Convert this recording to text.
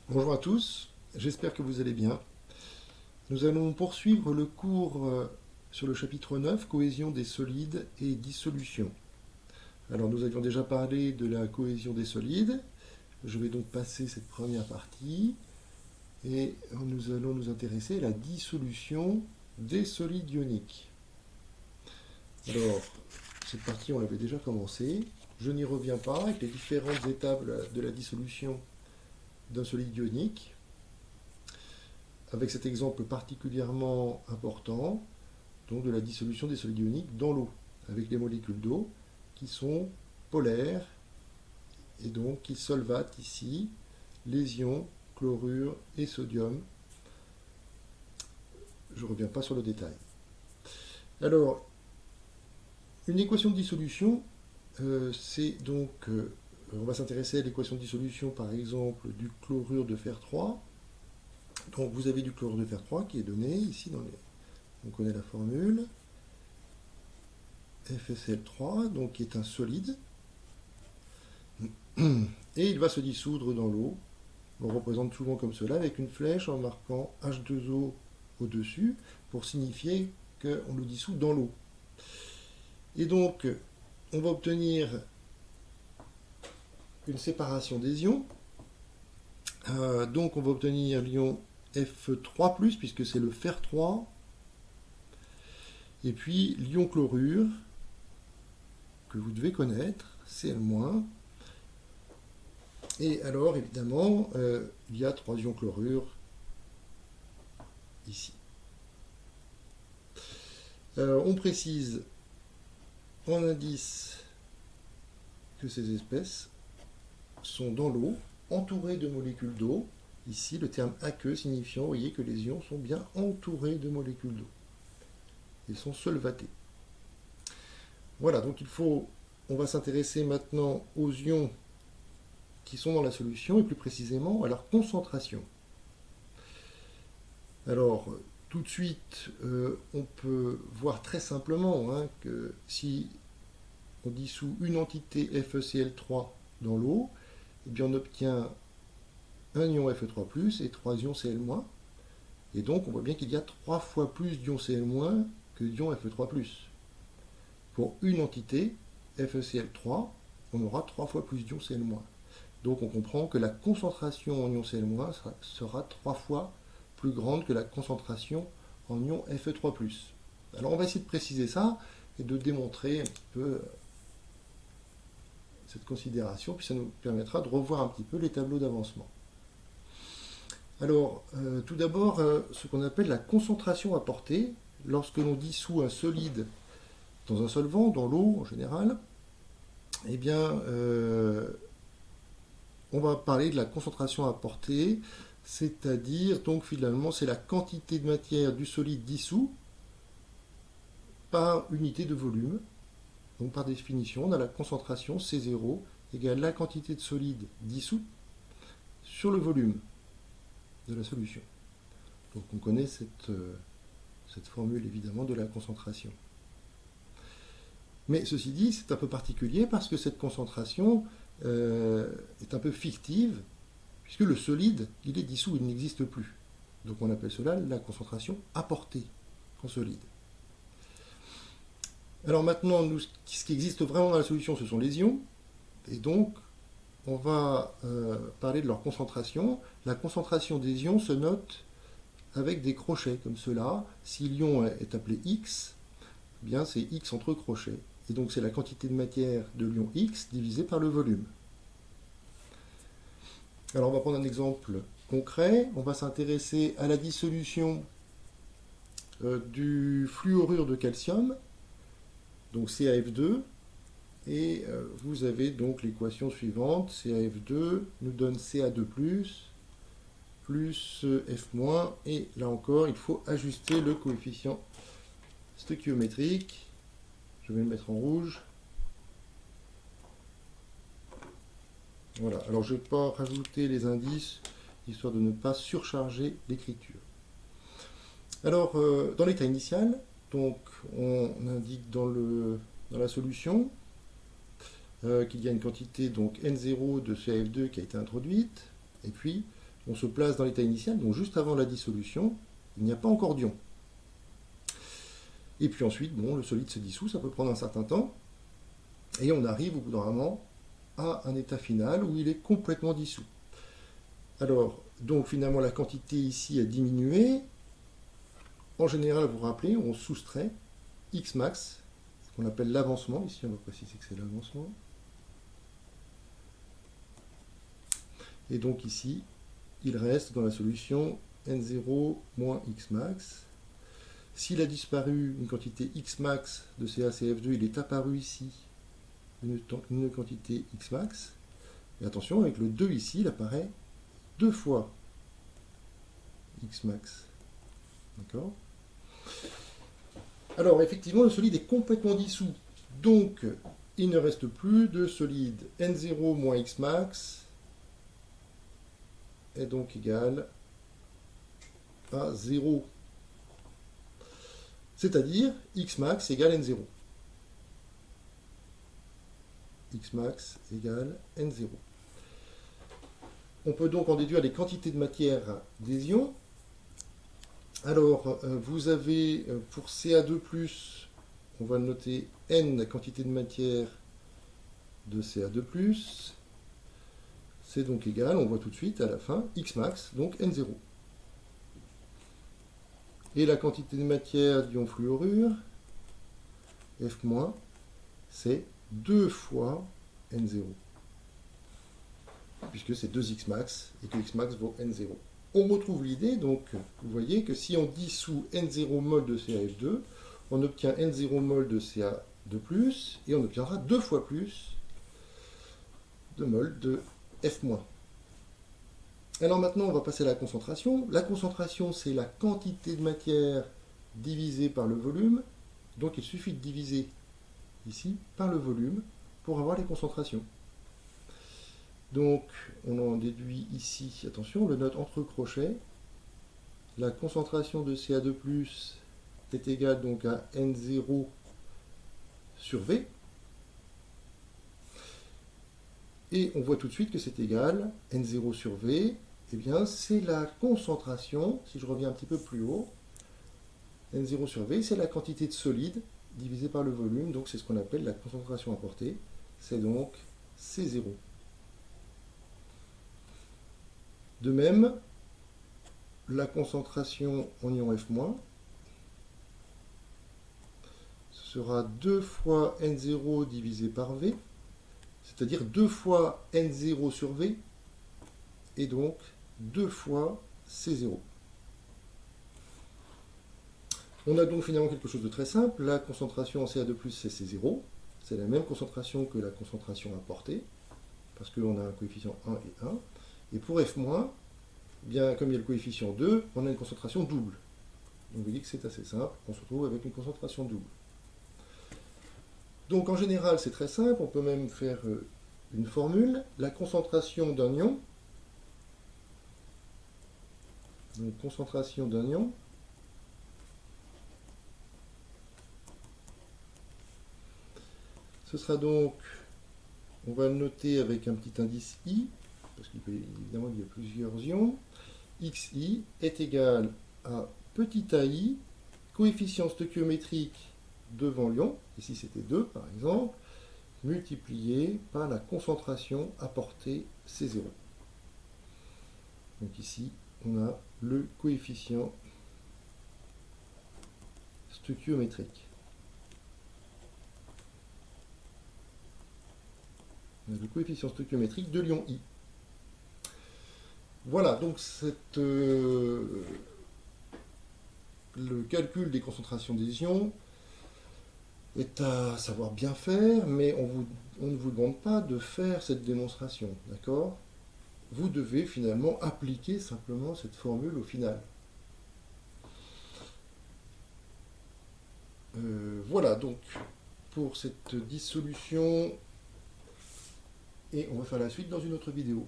Bonjour à tous, j'espère que vous allez bien. Nous allons poursuivre le cours sur le chapitre 9, cohésion des solides et dissolution. Alors nous avions déjà parlé de la cohésion des solides, je vais donc passer cette première partie et nous allons nous intéresser à la dissolution des solides ioniques. Alors, cette partie on l'avait déjà commencé, je n'y reviens pas avec les différentes étapes de la dissolution d'un solide ionique, avec cet exemple particulièrement important, donc de la dissolution des solides ioniques dans l'eau, avec les molécules d'eau qui sont polaires et donc qui solvatent ici les ions chlorure et sodium. Je ne reviens pas sur le détail. Alors, une équation de dissolution, c'est donc, on va s'intéresser à l'équation de dissolution par exemple du chlorure de fer 3. Donc vous avez du chlorure de fer 3 qui est donné ici on connaît la formule. FeCl3, donc qui est un solide, et il va se dissoudre dans l'eau. On représente souvent comme cela avec une flèche en marquant H2O au-dessus pour signifier qu'on le dissout dans l'eau. Et donc, on va obtenir une séparation des ions. Donc, on va obtenir l'ion F3+, puisque c'est le fer 3, et puis l'ion chlorure, que vous devez connaître, Cl-. Et alors, évidemment, il y a 3 ions chlorure ici. On précise en indice que ces espèces sont dans l'eau, entourées de molécules d'eau. Ici, le terme aqueux signifiant, vous voyez, que les ions sont bien entourés de molécules d'eau. Ils sont solvatés. Voilà, donc on va s'intéresser maintenant aux ions qui sont dans la solution et plus précisément à leur concentration. Alors, tout de suite, on peut voir très simplement que si on dissout une entité FeCl3 dans l'eau, eh bien on obtient un ion Fe3+, et 3 ions Cl-. Et donc on voit bien qu'il y a 3 fois plus d'ions Cl- que d'ions Fe3+. Pour une entité FeCl3, on aura 3 fois plus d'ions Cl-. Donc on comprend que la concentration en ions Cl- sera 3 fois plus grande que la concentration en ions Fe3+. Alors on va essayer de préciser ça et de démontrer un petit peu cette considération, puis ça nous permettra de revoir un petit peu les tableaux d'avancement. Alors, tout d'abord, ce qu'on appelle la concentration apportée, lorsque l'on dissout un solide dans un solvant, dans l'eau en général, eh bien, on va parler de la concentration apportée, c'est-à-dire, donc finalement, c'est la quantité de matière du solide dissous par unité de volume. Donc par définition, on a la concentration C0 égale la quantité de solide dissous sur le volume de la solution. Donc on connaît cette formule évidemment de la concentration. Mais ceci dit, c'est un peu particulier parce que cette concentration est un peu fictive, puisque le solide, il est dissous, il n'existe plus. Donc on appelle cela la concentration apportée en solide. Alors maintenant, ce qui existe vraiment dans la solution, ce sont les ions, et donc on va parler de leur concentration. La concentration des ions se note avec des crochets comme cela. Si l'ion est appelé X, eh bien c'est X entre crochets. Et donc c'est la quantité de matière de l'ion X divisée par le volume. Alors on va prendre un exemple concret. On va s'intéresser à la dissolution du fluorure de calcium, donc CaF2. Et vous avez donc l'équation suivante. CaF2 nous donne Ca2+, plus F-, et là encore, il faut ajuster le coefficient stoichiométrique. Je vais le mettre en rouge. Voilà, alors je ne vais pas rajouter les indices, histoire de ne pas surcharger l'écriture. Alors, dans l'état initial, donc, on indique dans la solution qu'il y a une quantité donc N0 de CaF2 qui a été introduite, et puis On se place dans l'état initial, donc juste avant la dissolution, il n'y a pas encore d'ion. Et puis ensuite, bon, le solide se dissout, ça peut prendre un certain temps, et on arrive au bout d'un moment à un état final où il est complètement dissous. Alors, donc finalement, la quantité ici a diminué. En général, vous vous rappelez, on soustrait X max, ce qu'on appelle l'avancement. Ici, on va préciser que c'est l'avancement. Et donc ici, il reste dans la solution N0 moins X max. S'il a disparu une quantité X max de CaCF2, il est apparu ici une quantité X max. Et attention, avec le 2 ici, il apparaît 2 fois X max. D'accord? Alors, effectivement, le solide est complètement dissous. Donc, il ne reste plus de solide N0 moins X max est donc égal à 0. C'est-à-dire X max égale N0. X max égale N0. On peut donc en déduire les quantités de matière des ions. Alors, vous avez pour Ca2+, on va le noter N quantité de matière de Ca2+. C'est donc égal, on voit tout de suite à la fin, X max, donc N0. Et la quantité de matière d'ion fluorure, F-, c'est 2 fois N0. Puisque c'est 2X max et que X max vaut N0. On retrouve l'idée, donc vous voyez que si on dissout N0 mol de CaF2, on obtient N0 mol de Ca2+, et on obtiendra 2 fois plus de mol de F-. Alors maintenant, on va passer à la concentration. La concentration, c'est la quantité de matière divisée par le volume. Donc il suffit de diviser ici par le volume pour avoir les concentrations. Donc on en déduit ici, attention, on le note entre crochets. La concentration de Ca2+ est égale donc à N0 sur V. Et on voit tout de suite que c'est égal, N0 sur V, eh bien c'est la concentration, si je reviens un petit peu plus haut, N0 sur V, c'est la quantité de solide divisée par le volume, donc c'est ce qu'on appelle la concentration apportée, c'est donc C0. De même, la concentration en ion F-, ce sera 2 fois N0 divisé par V, c'est-à-dire 2 fois N0 sur V, et donc 2 fois C0. On a donc finalement quelque chose de très simple. La concentration en Ca2+, c'est C0. C'est la même concentration que la concentration apportée, parce qu'on a un coefficient 1 et 1. Et pour F-, bien comme il y a le coefficient 2, on a une concentration double. Donc vous voyez que c'est assez simple, on se retrouve avec une concentration double. Donc en général, c'est très simple, on peut même faire une formule. La concentration d'un ion, donc concentration d'un ion, ce sera donc, on va le noter avec un petit indice I, parce qu'évidemment il y a plusieurs ions, xi est égal à petit ai, coefficient stoichiométrique devant l'ion, ici c'était 2 par exemple, multiplié par la concentration apportée C0. Donc ici, on a le coefficient stoichiométrique. On a le coefficient stoichiométrique de l'ion I. Voilà, donc le calcul des concentrations des ions est à savoir bien faire, mais on ne vous demande pas de faire cette démonstration, d'accord? Vous devez finalement appliquer simplement cette formule au final. Voilà donc pour cette dissolution, et on va faire la suite dans une autre vidéo.